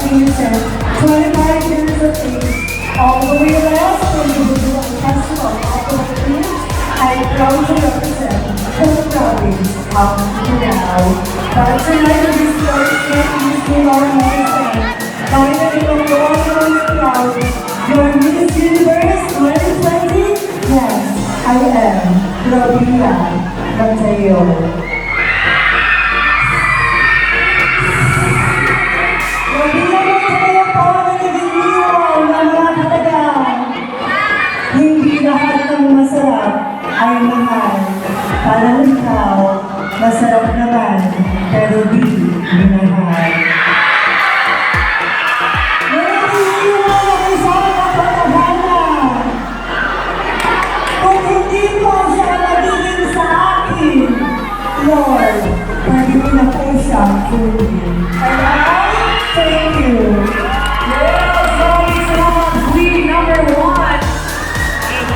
innocent, 25 years of age, all the way last individual festival of the Philippines, I am proud to represent the province of Mindanao. But tonight, we start introducing our medicine. By the name of God, proud, your Miss Universe 2020, yes, I am Robina Mateo. Hindi lahat ng masarap ay mahal. Parang ikaw, masarap naman, pero di minahal. Naniniwala ko sa kapatahana. Kung hindi mo siya magiging sa akin, Lord, pwede mo na po siya kunin. Thank you. Yes, Zoe Song, lead number 1.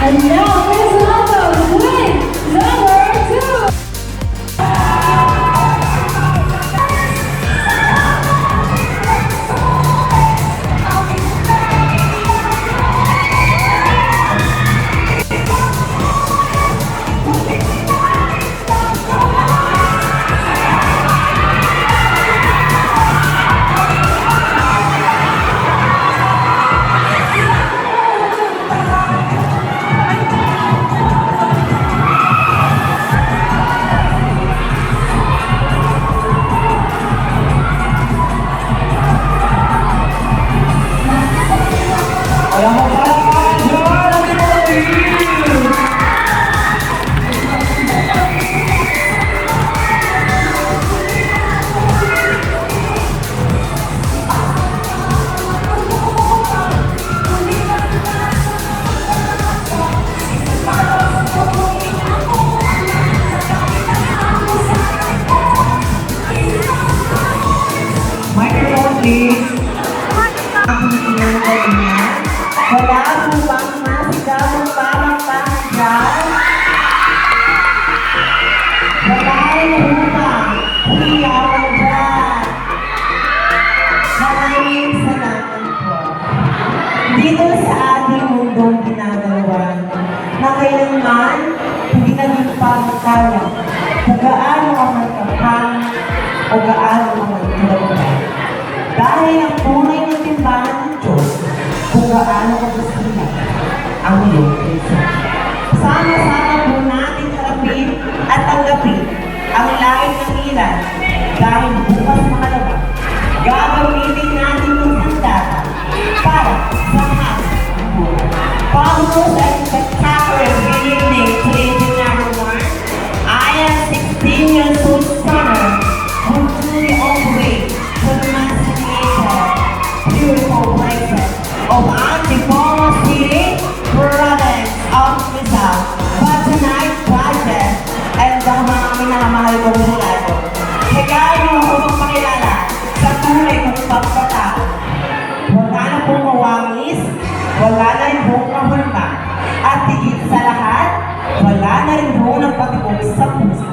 And now, please welcome win number 2. Wala po bang masigaw ng palakpakan dyan? Babae na upang hiyawan dyan. Maraming salamat po. Dito sa ating mundong ginagawa na kailanman hindi naging pamataya kung gaano ka magkapang o gaano ka magkapang. Dahil ang tunay ng timbangan ng Diyos kung gaano ka gusto niya ang iyong puso. Sama-sama po natin harapin at tanggapin ang langit ng ilan dahil bukas makalawa. Gagamitin natin yung sandata para sa mahal ng buhay. Pagkos at spectacular good evening to agent number 1. I am 16 years old summer who truly on the way to the massive beautiful places of Antipolo City, province of Rizal. But tonight, budget and the mga minamahal kong bulado. Higay niyo ako magpakilala sa tunay kong pagkatao. Wala na pong mawangis, wala na rin pong mahulma. At higit sa lahat, wala na rin pong nagpatibok sa puso.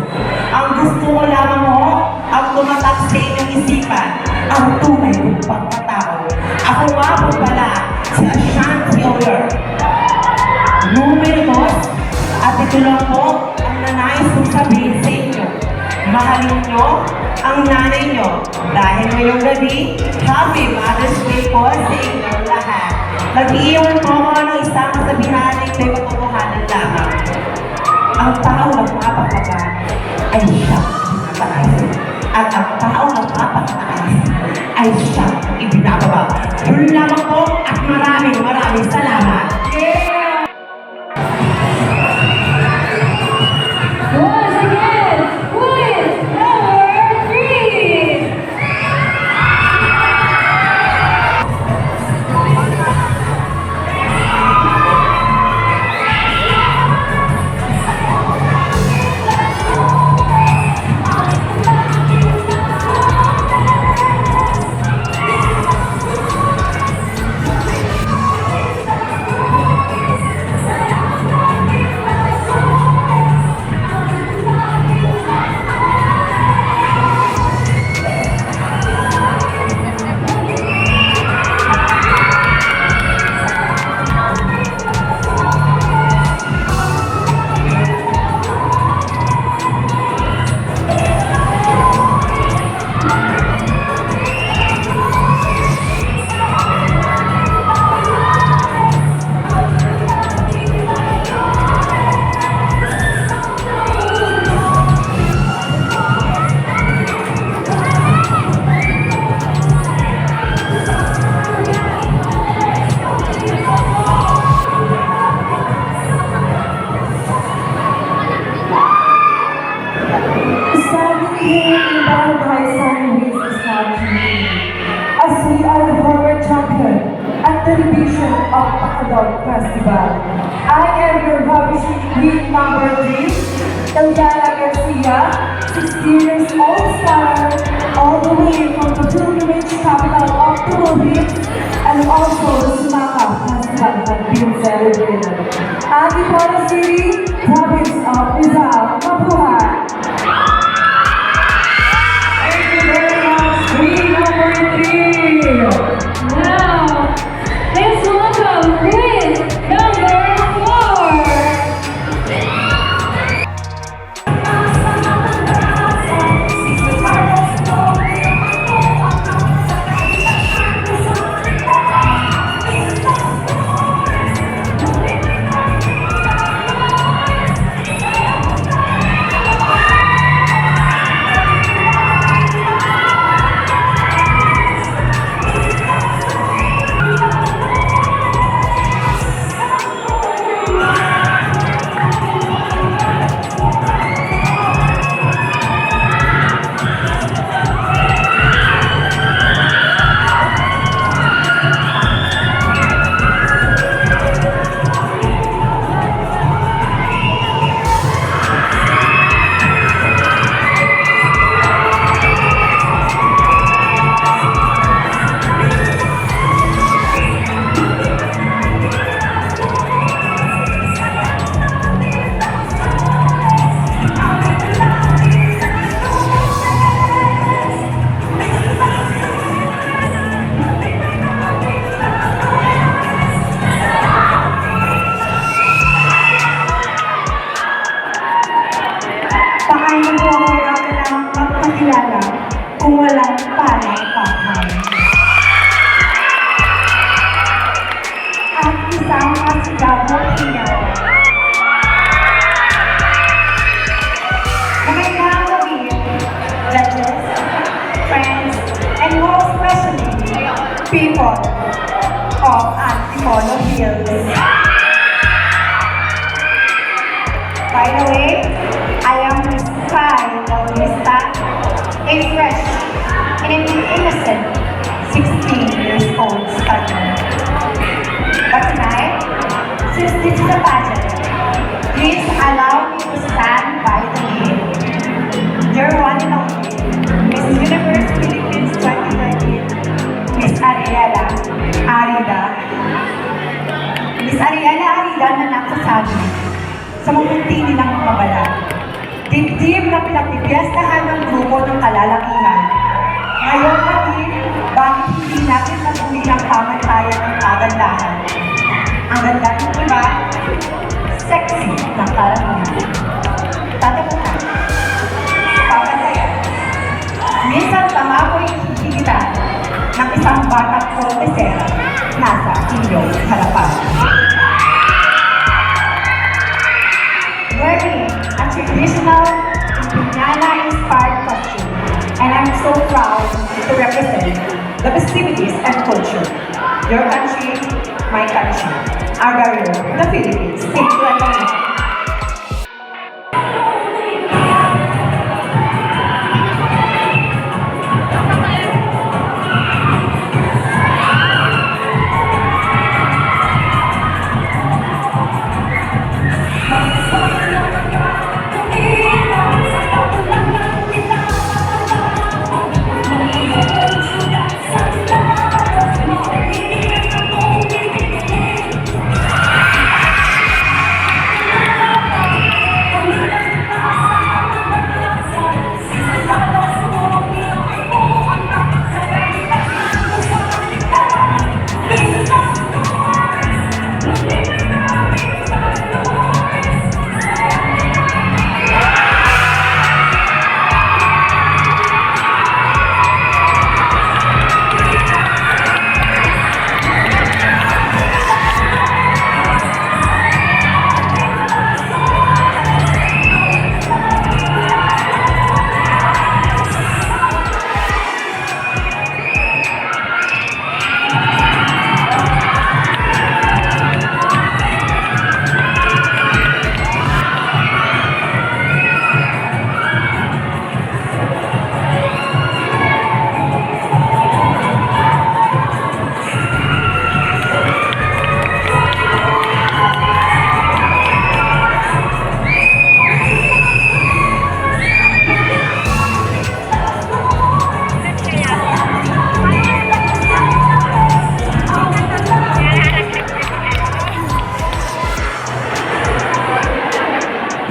Ang gusto ko lamang mo, ang tumatak sa inyong isipan, ang tunay kong pagkatao. Ako nga po pala, si Ashanti Oyer. Numerous, at ito lang po ang nanais kong sabihin sa inyo. Mahalin nyo ang nanay nyo. Dahil ngayong gabi, Happy Mother's Day po sa inyo lahat. Nag-iiwan po ako ng isang kasabihan na ito'y katotohanan lamang. Ang tao nagpapakaba ay siyang pinataas. At ang tao nagpapakataas ay siyang ibinababa. Yun lamang po at maraming salamat. Once again, win number 3. Adult Festival. I am your publishing queen number 3, Eliana Garcia, 16 years old star, all the way from the pilgrimage capital of the Philippines, and also the Sumaka Festival that being celebrated. Antipolo City, province of Rizal, Mabuhay. Thank you very much, queen number 3. Now, let's welcome Queen number 4. Paano po ako kailangang magpakilala kung walang parang pakay? At isang masigabong iyaw. Magandang gabi, judges, friends, and most especially, people of Antipolo Hills. By the way, I am Miss Kai Bautista, a fresh and an innocent 16 years old student. But tonight, since this is a pageant, please allow me to stand by the name. Your one and only, Miss Universe Philippines 2013, Miss Ariela Arida. Miss Ariela Arida na nagsasabi sa mabuti nilang mabala. Dibdib na pinapipiyastahan ng grupo ng kalalakihan. Ngayon natin, bakit hindi natin maguli ng pamantayan ng kagandahan? Ang ganda ng iba, sexy ng karamihan. Tatapunan, pamantayan. Minsan tamamoy higitan ng isang batang kortesera nasa inyong harapan. Wearing a traditional Indiana-inspired costume, and I'm so proud to represent the festivities and culture. Your country, my country, our very own, the Philippines. Thank you very much.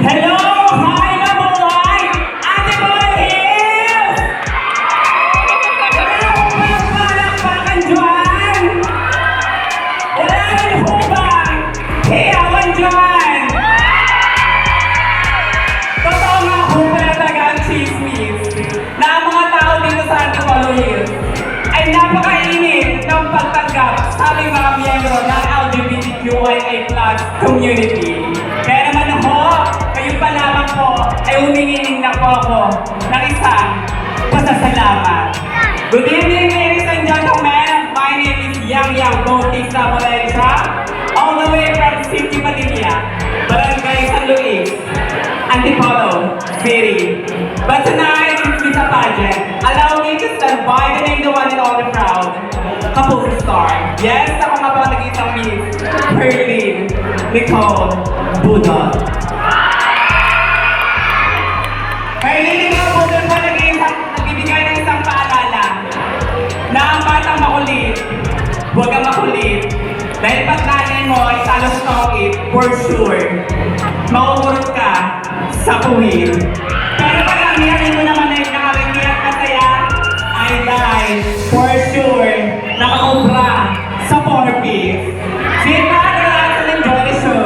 Hello! Hi, Mabuhay! Ate Boy Hills! Wala akong palakpakan dyan! Wala rin ho ba? Hiyawan dyan! Totoo nga ho pala talaga ang chismis na ang mga tao dito sa Antipolo Hills ay napakainit ng pagtanggap sa aming mga miyembro ng LGBTQIA+ community. Kaya naman ho, kayo pa lamang po ay humingin na po ako ng isang pasasalamat. Good evening, ladies and gentlemen. My name is Yang Bautista Valencia, all the way from City Padilla, Barangay San Luis, Antipolo City. But tonight, since it's a pageant, allow me to stand by the name, the one and only proud Kapuso Star. Yes, ako nga po nag-isang Miss Perlin Nicole Budol. Perlin Nicole Budol po nagbibigay ng isang paalala na ang batang makulit, huwag kang makulit. Dahil pag nanay mo ay talos tokit, for sure, mauurot ka sa puwid. Pero pag ang hiyarin mo naman ay nakakingiyat ka saya, ay dahil, for sure, nakakubra sa 4-piece. Sit back, relax, and enjoy the show.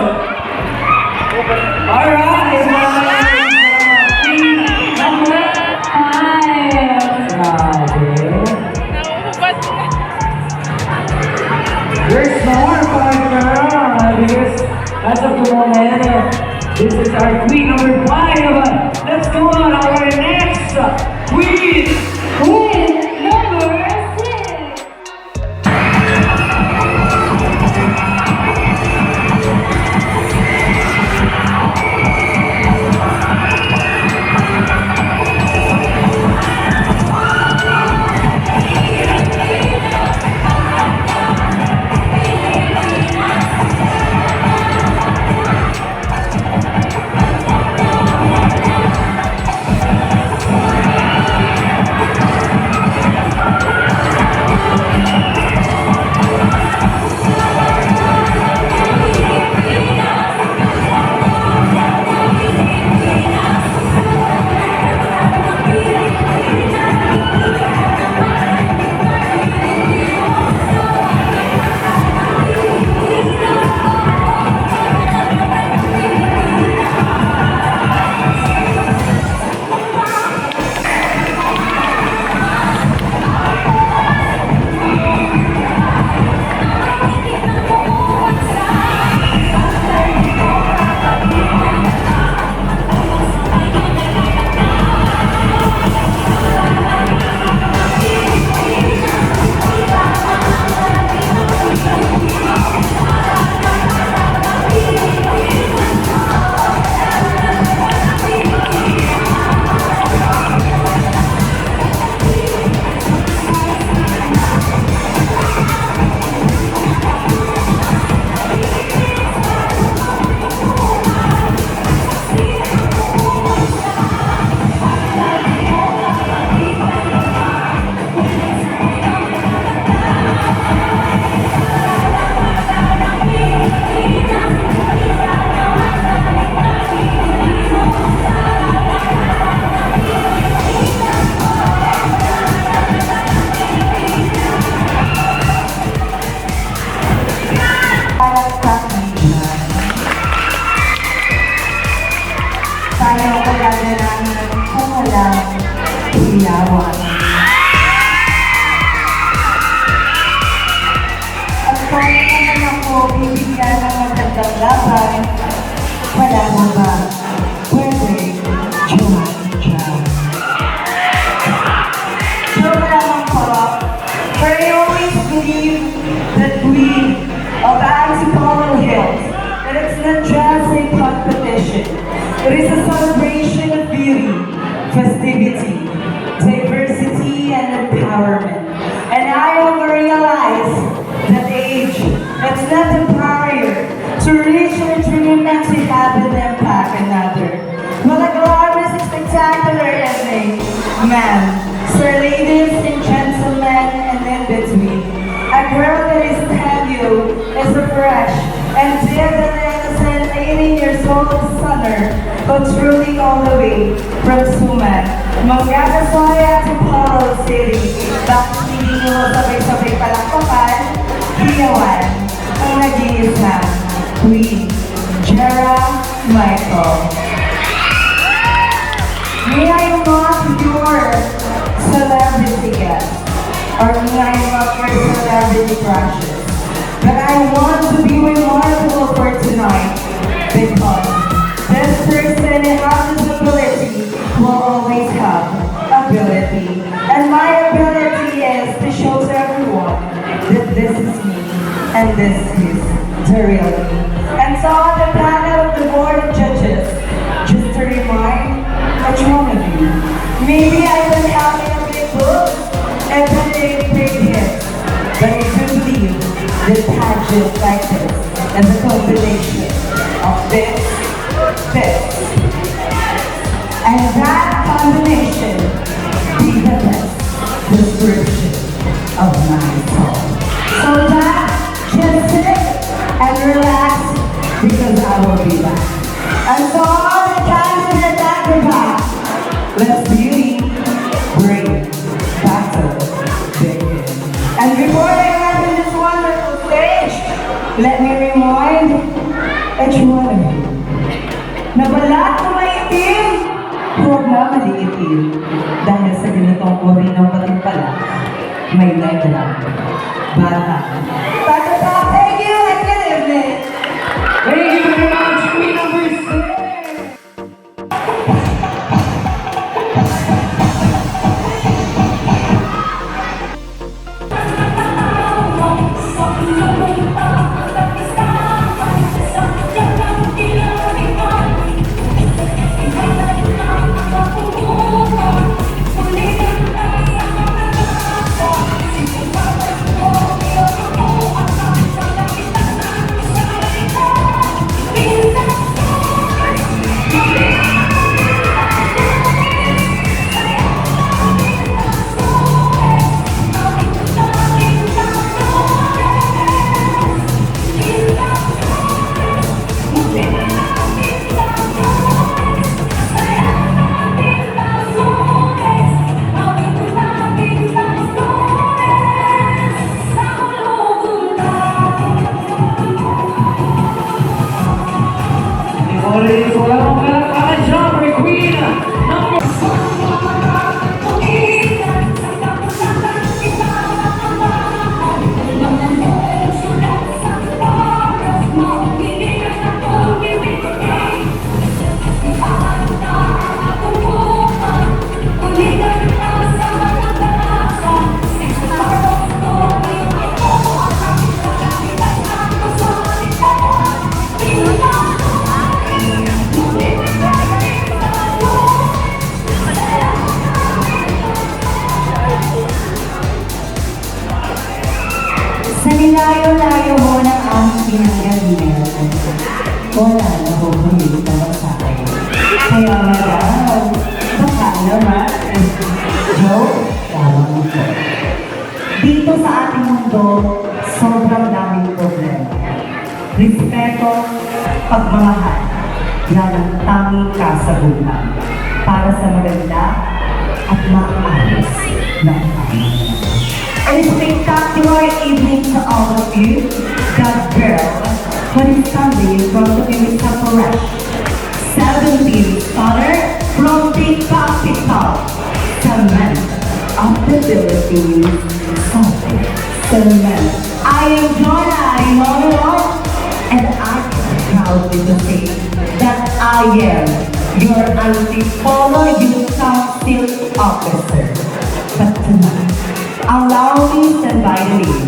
Alright, Number 5. There's more, partner, because as of the moment, this is our queen number 5. Let's go on our next queen. Queen number 6. Para sa kanila. Tayo ko gagawin kung walang hiyawan. At kung naman ako bibigyan ng magandang laban, wala mo ba? Pwede, Joanna. Joke lamang po, but I always believe that we of Antipolo Hills, that it's not just a competition, it is a celebration of beauty, festivity, diversity, and empowerment. And I have realized that age, it's not a barrier to reach your dream and to have an impact another. What a glamorous and spectacular evening, ma'am, sir, ladies and gentlemen, and in between. A girl that is brand new, is a fresh and dear and innocent 18 years old summer patrolling all the way from Suman, Manggagasaya to Polo City. Bakit hindi nyo sabay-sabay palakpakan? Ginawan ang nag-iisang Queen Jera Michael. May I not your celebrity guest, or may I not your celebrity crushes, but I want to be remarkable for tonight because this person has this ability will always have ability, and my ability is to show to everyone that this is me and this is the real me. And so on the panel of the board of judges, just to remind each one of you, maybe I don't have a big book and then a big hit, but I do believe that pageants like this is a combination of this, and that combination be the best description of my soul. So that, just sit and relax because I will be back. And so all the candidates at the back, let's beauty, bring, battle, begin. And before I have in this wonderful stage, let me remind each one of you, na balat na maitim, huwag na maliitim. Dahil sa ganitong uri ng patimpala, may negra, bata. Thank you and good evening. Thank you very much, Queen number 6. Ladies, welcome back on the jumper, Queen number Sa nilayo-layo mo ng aking pinanggalingan, wala na ho bumili na sa akin. Kaya madam, baka naman, joke, tawag mo po. Dito sa ating mundo, sobrang daming problema. Respeto, pagmamahal, yan ang tanging kasagutan para sa maganda at maayos na pamilya. And a spectacular evening to all of you. That girl, who is standing in front of you is a fresh 17 daughter from the capital, Cement of the Philippines, Cement. I am Jonah Immanuel, and I am proud to say that I am your Antipolo Youth Council officer. But tonight, allow me to invite you,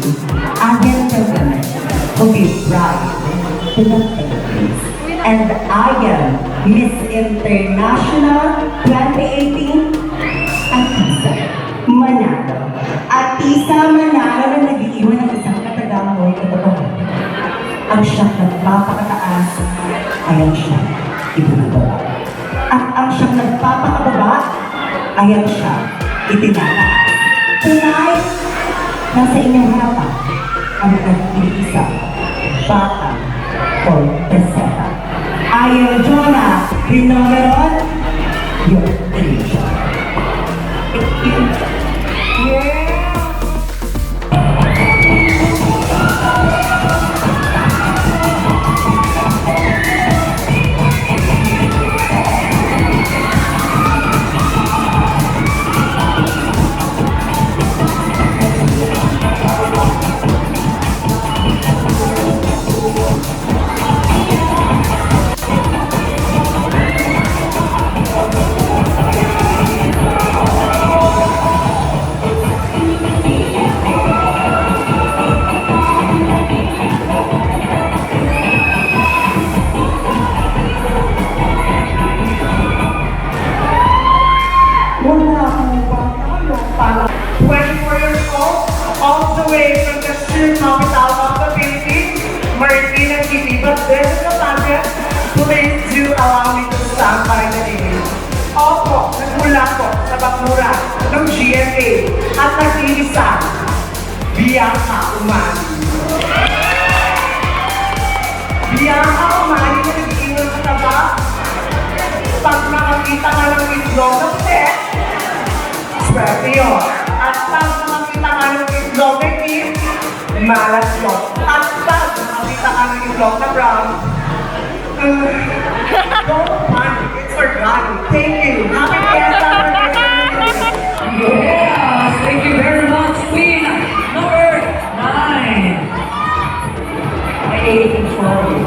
Agent President, to be bride to the Philippines. And I am Miss International 2018, Atisa Manalo. Atisa Manalo na nag-iiwan ng isang katagamoy katotohanan. Ang siyang nagpapakataas ay ang siyang ibinababa. At ang siyang nagpapakababa ay ang siyang itinataas. Tonight, nasa inyong harapan ang nag-iisa, bata, or preseta. Ayo Jonah, yung number on, your age. Wala akong panalo para 24 years old, all the way from the sheer capital of the Philippines, Martina Kitty. But this is the target. Please do allow me to stand by the name. Opo, nagmula po sa bakura ng GMA at nag-iisa, Bianca Umani. Bianca Umani na nag-iiwan sa taba. Pag nakakita ka ng itlog ng pet, swerte yun. At pag nakakita ka ng itlog ng beef, malas yun. At pag nakakita ka ng itlog na brown, don't panic, it's organic. Thank you. Happy Fiesta for Yes, thank you very much, Queen number 9. I ate control.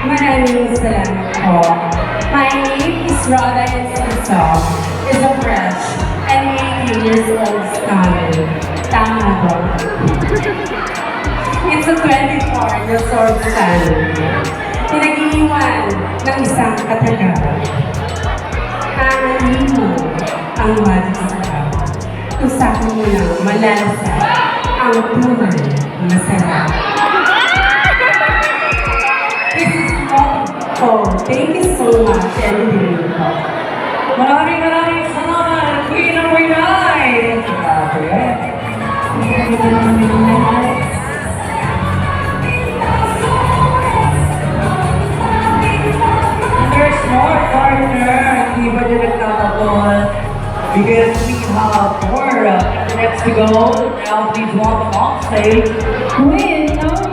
Maraming salamat po. My name is Rhoda Enciso, is a fresh and 18 years old scholar. Tama po. It's a 24 years old scholar. Pinag-iiwan ng isang katagal. Aanin mo ang malasarap. Usapan mo lang malalasa ang tunay na masarap. This is oh, thank you so much, everybody. Maraming salamat, Queen number 9. Grabe. There's more partner. Hindi ba din nagtatapon? Because we have more next to go. Now please welcome on stage. Queen number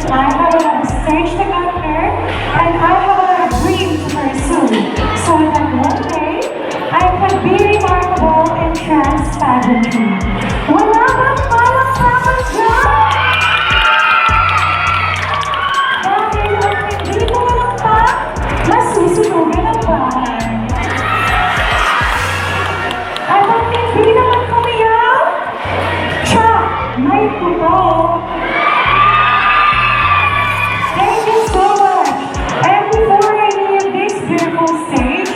I have a lot of stage to conquer, and I have a lot of dreams to pursue, so that one day, I can be remarkable in trans pageantry. Wala bang palakpakan dyan? Dahil ang hindi ko malakpak, masusunugan ang bahay. At ang hindi naman kumiyaw, siya may puto. Thank you so much. And before I leave this beautiful stage,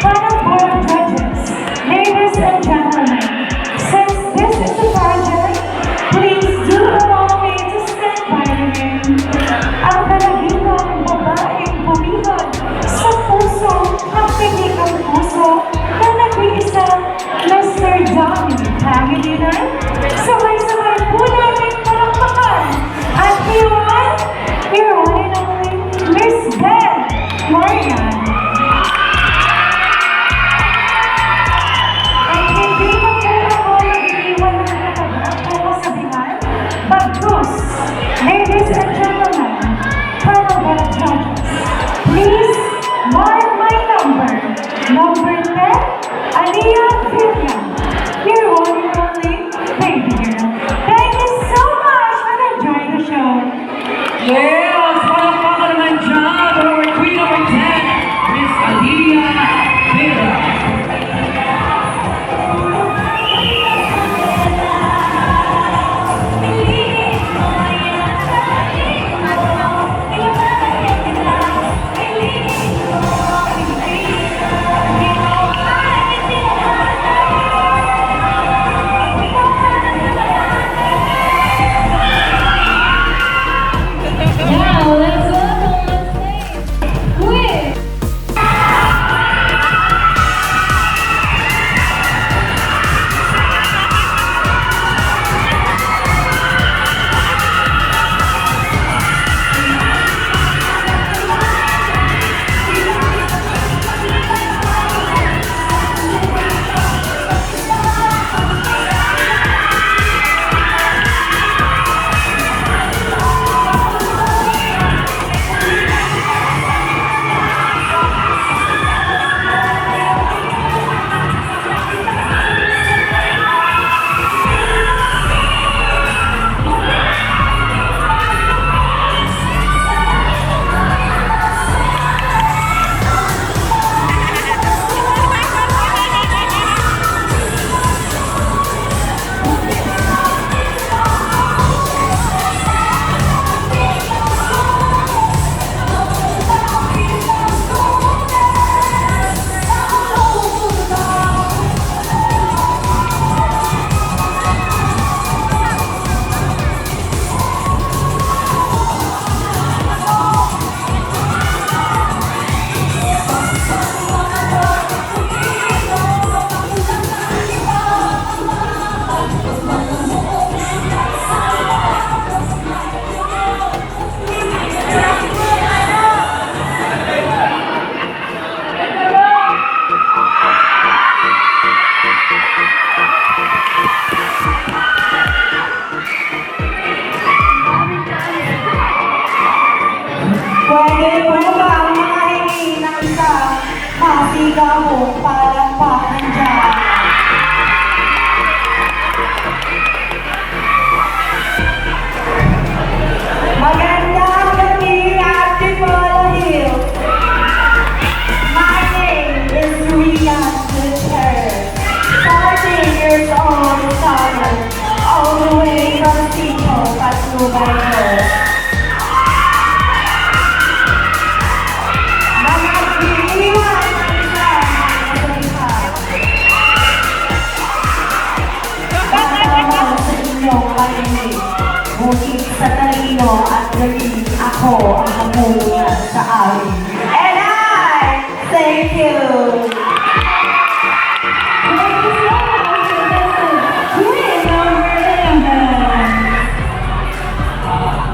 panel board of judges, ladies and gentlemen, since this is the pageant, please do allow me to stand by me. Ang kalagitan ng babaeng bumihon sa puso ng pinig ang puso na nag-iisang Mr. Johnny Pangilinan. Sabay-sabay po natin palakpakan at iwan, your one and only Miss Beth Marian. At hindi na po ako nag-iwan ng katagang o kasabihan, bagkus, ladies and gentlemen, panel board of judges, please mark my number, number 10, Aliyah Vivian, your one and only baby girl. Thank you so much and enjoy the show. Yes! Palakpakan naman dyan for our queen number 10, Miss Aliyah Vera. Now, let's welcome on stage Queen. Pwede po ba makinig ng isang masigahong palakpakan dyan? Magandang gabi at Tipolo Hills. My name is Rian Gutierrez, 14 years old summer, all the way from Tito, Patubay. Ngunit sa talino at galing ako ang kamuyan sa awit. And I thank you! Thank you so much, Queen number 11.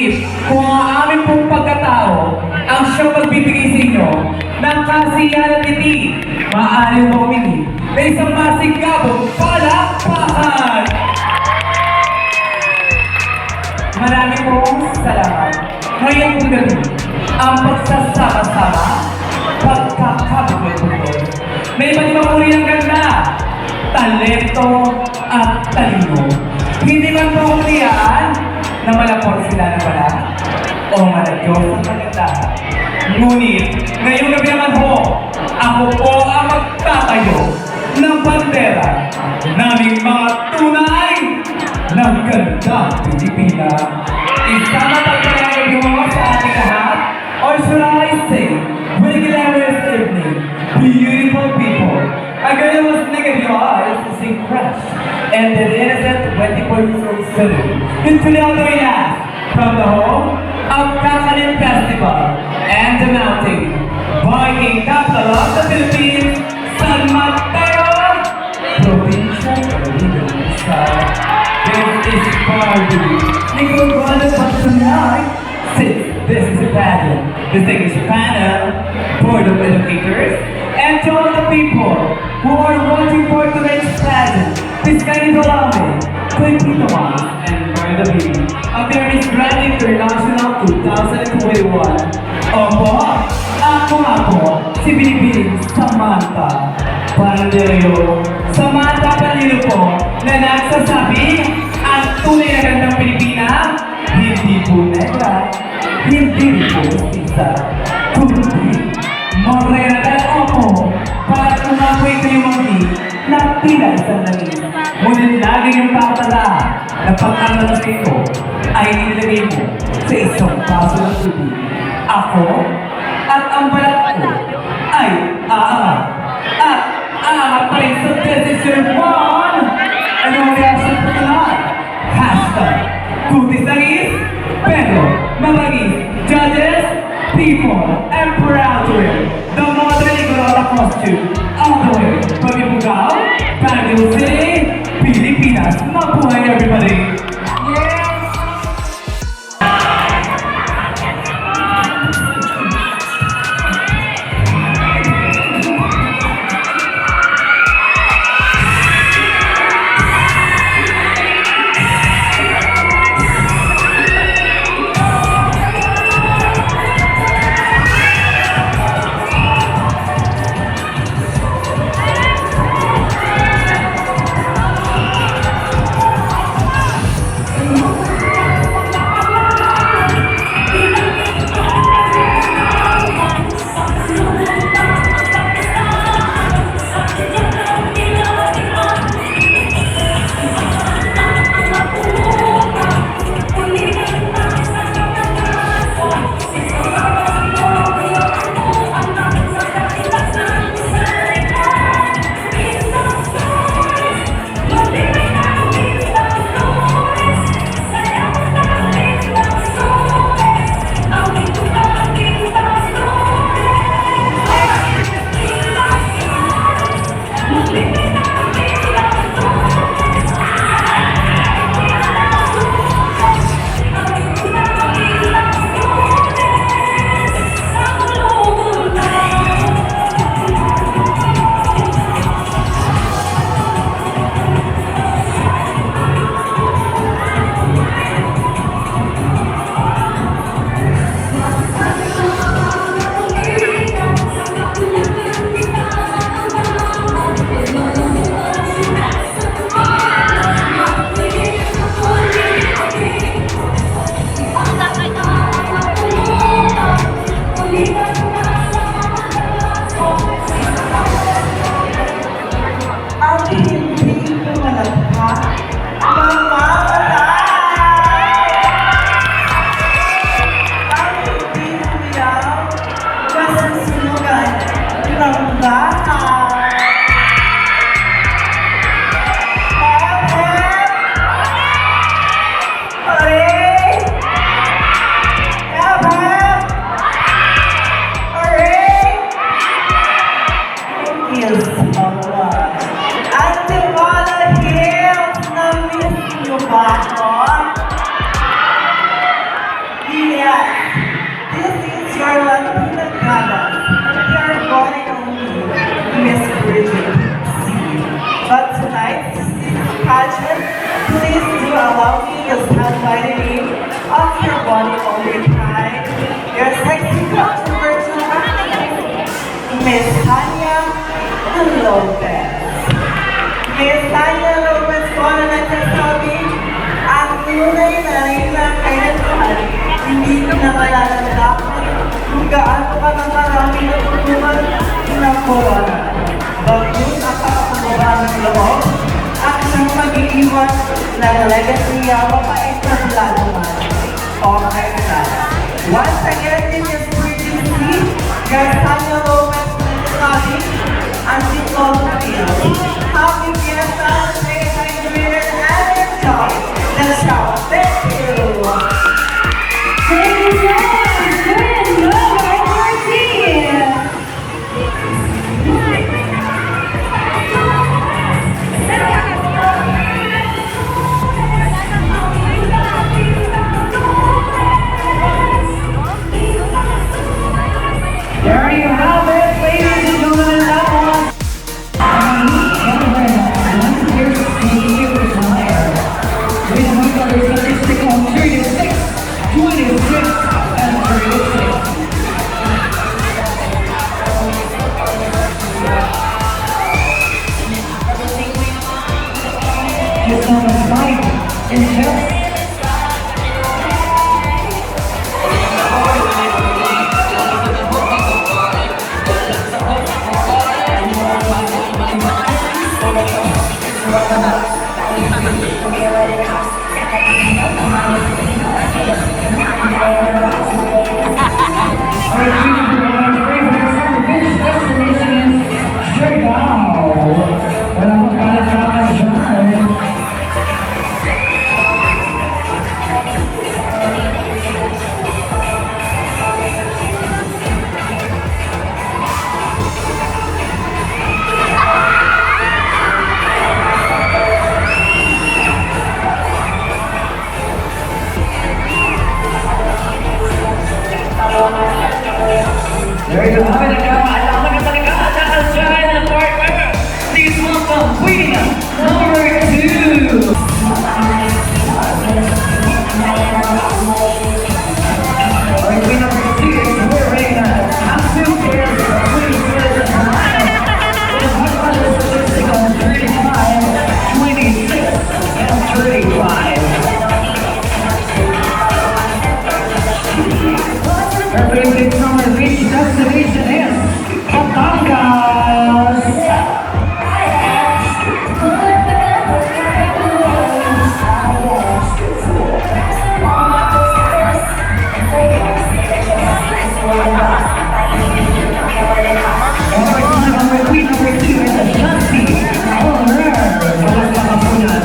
Ngunit, kung ang aming pong pagkatao ang siyang magbibigay sa inyo ng kasiyahan at ngiti, maaaring maumili na isang masigabong palakpakan! Marami pong salamat. Ngayon po gabi, ang pagsasama-sama, pagkakabuhay-buhay. May iba't ibang uri ng ganda, talento at talino. Hindi man po kumiyaan na malapor sila na wala o maladyos ang kagandahan. Ngunit, ngayong gabi naman po, ako po ang magtatayo ng bandera naming mga tunay ng gandang Pilipina. Isama pagkakaroon yung mga sa ating lahat, or should I say, regular evening, beautiful people. A girl who was look at your eyes to sing crush, and the innocent 24 years old student into the other last from the home of Kakanin Festival and the mountain, by a capital of the Philippines, San Mateo, Provincia of This is Barbie. Nicole Brothers of tonight. Since this is a pageant, distinguished panel, board of educators, and to all the people who are watching for tonight's pageant, please kindly allow me to epitomize and burn the baby of their Miss Grand International 2021. Opo, ako nga po, si Binibining Samantha Panlilio. Samantha Panlilio po, na nagsasabi, ang tunay na gandang Pilipina, hindi po negra, hindi po isa, kundi morena dahil ako, para tumakoy kayo mami, na tila isang langis. Ngunit lagi yung patala na pag-analas ko ay inilagay mo sa isang paso ng tubig. Ako at ang balat ko ay aangat at aangat pa rin sa decision 1. Anong reaction ko tonight? Hashtag Kutis Langis, pero mamagis, judges, people, and proud to wear the modern Igorota costume all the way from Ifugao, Baguio City, Pilipinas. Mabuhay everybody! Miss Tanya Lopez. Miss Tanya Lopez po na nagsasabi, ang tunay na reyna ay nagmahal, hindi na malalalaman kung gaano ka ng marami natutulungan ng corona. Bagay nakakababa ng loob at ng mag-iiwan ng legacy mapait na lalaman. Okay na. Once again, in this emergency, Garcia Lopez Nagsasabi, ang Tito Field. Happy Fiesta, stay hydrated and enjoy the show. Thank you! Thank you so much. Good number 14. There you have it, ladies and gentlemen, that was here's the retire. With a number statistic on 36, 26, and 36. Just on the side, in health. There you have it, alaman na talaga at dyan ang partner. Please welcome Queen number 2. Queen number 2 is wearing a two pairs of Queen Elizabeth Milano. With a hundred statistic on 35, 26, and 35. Our favorite summer beach destination is Batangas. Our queen number 2 is Ashanti. Walang makapunan.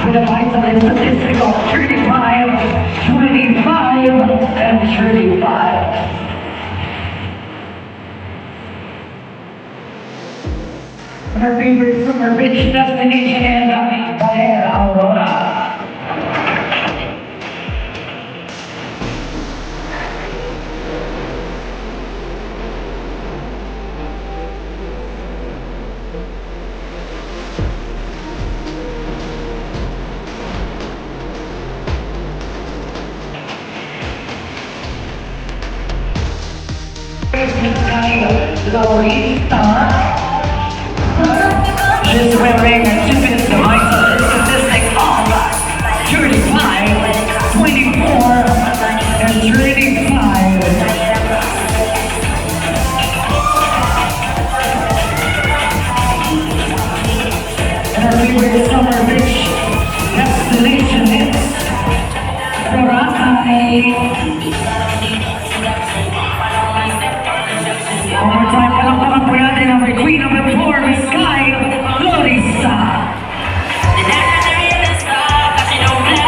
With a vital statistic of 35, 25, and 35. Our favorite summer beach destination is Bahia Aurora. Lorita. She's wearing a stupid vital statistic of 35, 24, and 35. And our favorite summer beach destination is Boracay. One more time, palakpakan po natin ang queen number 4, Miss Sky Lorisa. Kasi nung play,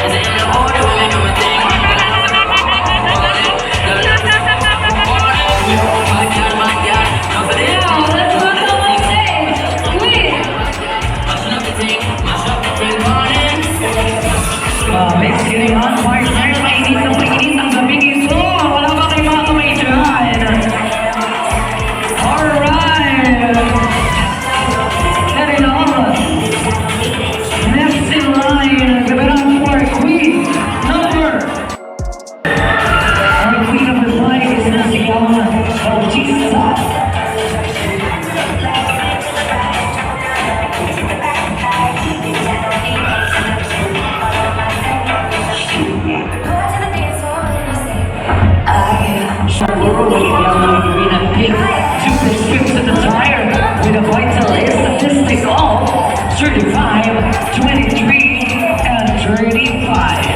kasi yung loob, wala naman Grabe, sitting on fire. Mainit ang gabi nito. Wala ba kayo mga kamay dyan? Alright. That is all. Next in line, give it up for Queen number. Our Queen of the Night is nasigawan of Jesus. Super swift in the tire with a vital statistic of 35, 23, and 35.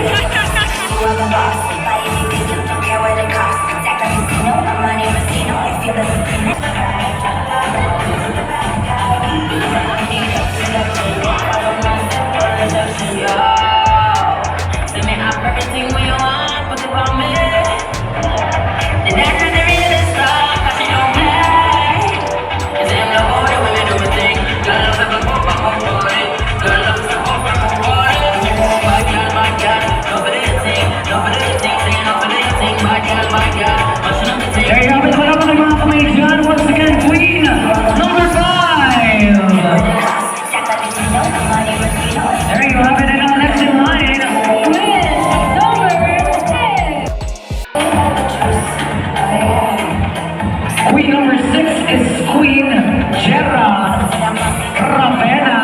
There you have it, wala pa kayo mga kamay dyan. Once again, Queen number 5. There you have it, and now next in line, Queen number 6 is Queen Jera Ravena.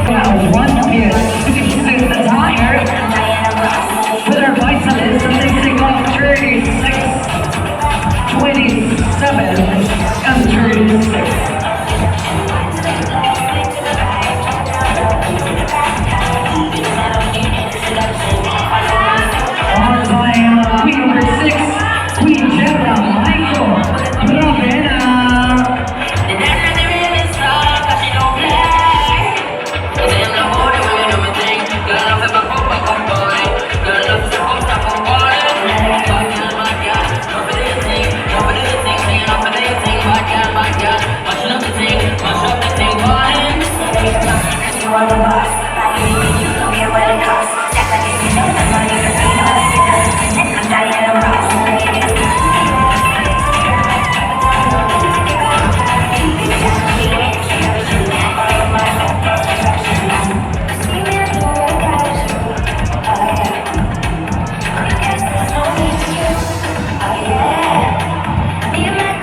Now, one is the tire with our vitalist statistic of 36, 27, and 36. All time, Queen number 6, Queen Jera Michael Ravena.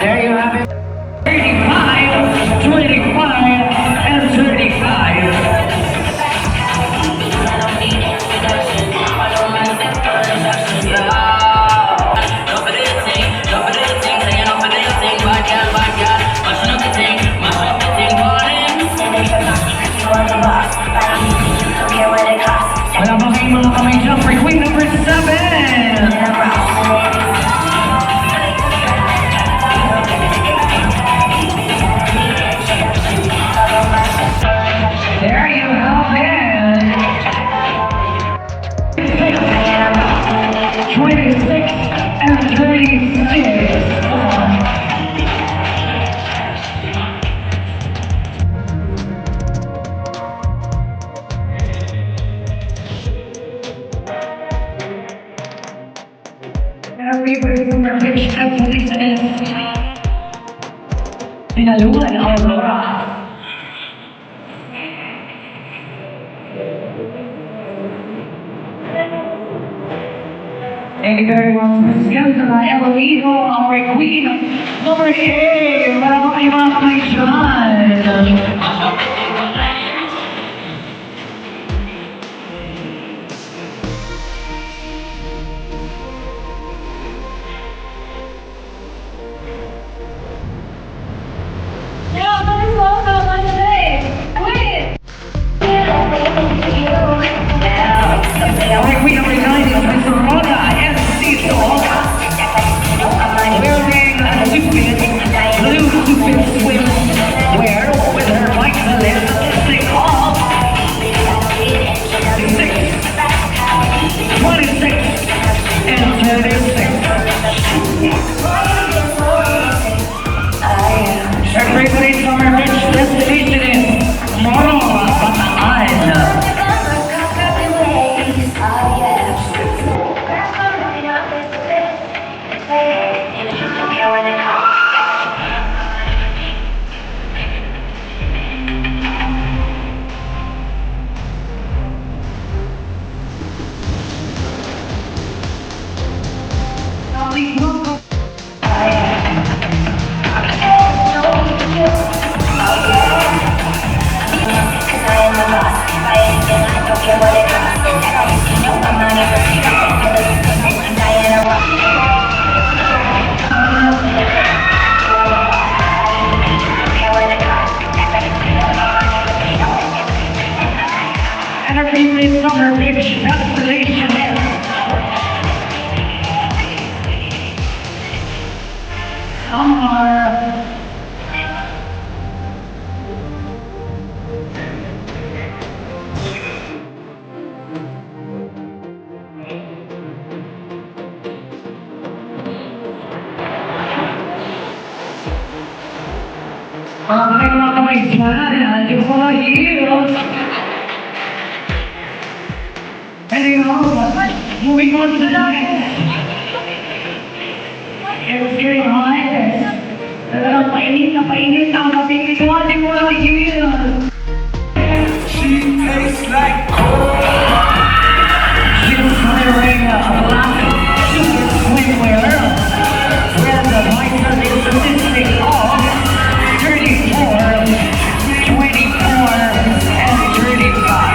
There you have it. 35, 25, and 35. Wala ba kayong mga kamay dyan for Queen number 7? There you have it. 26 and 36. Happy birthday, pitch at police is Pinaluan Aurora. Thank you very much, Ms. Gantala Eloino, our queen, number 8. Wala pa kayo mga kamay dyan. Now, Our queen number 9 is Miss Rhoda and Cecil. Wearing a stupid blue stupid swimwear with her white lipstick off. 26 and 36. Our favorite summer beach destination is Moroa, Bataan. And our favorite summer beach destination is Samar. Mga dyan, yung mga heroes. Anyhow, moving on to the next. It's getting hot. Painit ang mapigil ko ating mga heroes. She tastes like gold. She's wearing a black super swimwear with a license statistic of 34, 24, and 35.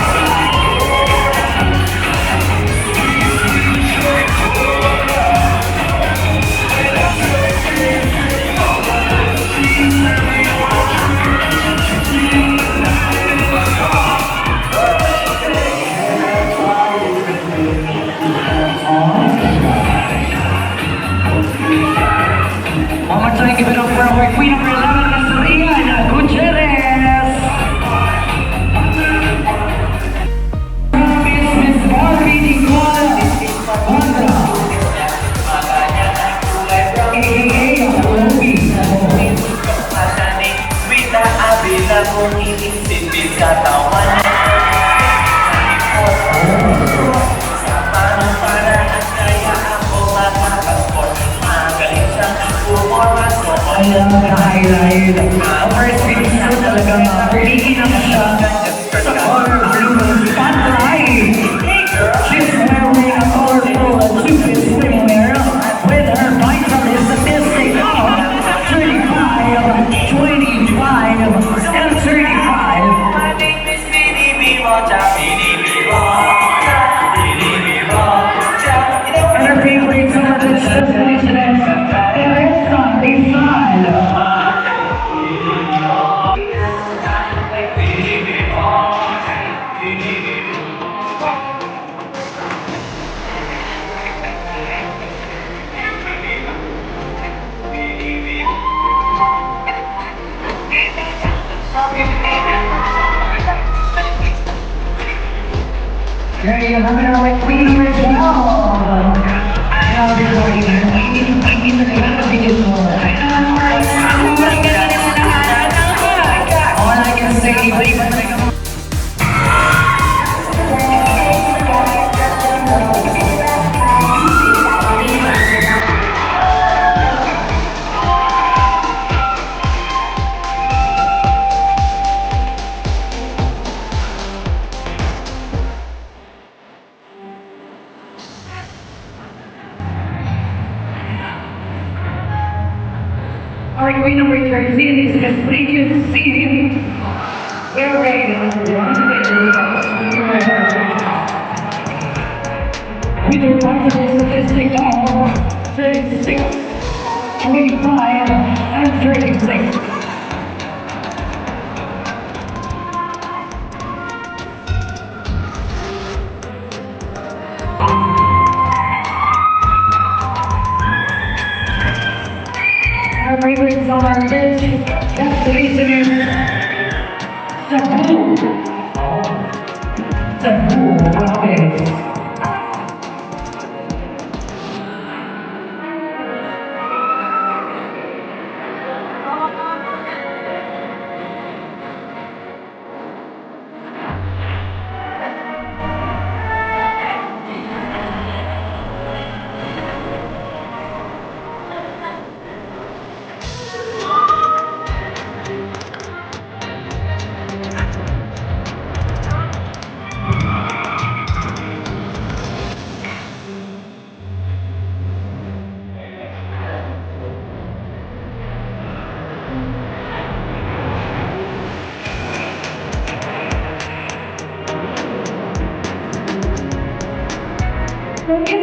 One more time, give it up for our queen number 11, Miss Rihanna Gutierrez. Miss Barbie Nicole Honda. AKA Ruby. Wita abila kung iisipin sa tawan. Sa parang paraan kaya ako makakasport. Magaling siyang umoras ko. Alam mo ka-highlight. First page na talagang piliin na siya sa color blue spotlight. She's wearing a colorful stupid swimwear with her vitamin statistic of 35, 25, and 35. Ating Miss Binibibo, Cha Binibibo, Cha Binibibo, Cha. And her favorite summer destination is Teresa Rizal. There you have it, our queen Rizal. Now before you all I can say, our queen number 13 is Miss Bridget C. Wearing with her vitamin statistic of 36, 25, and 36. Thank you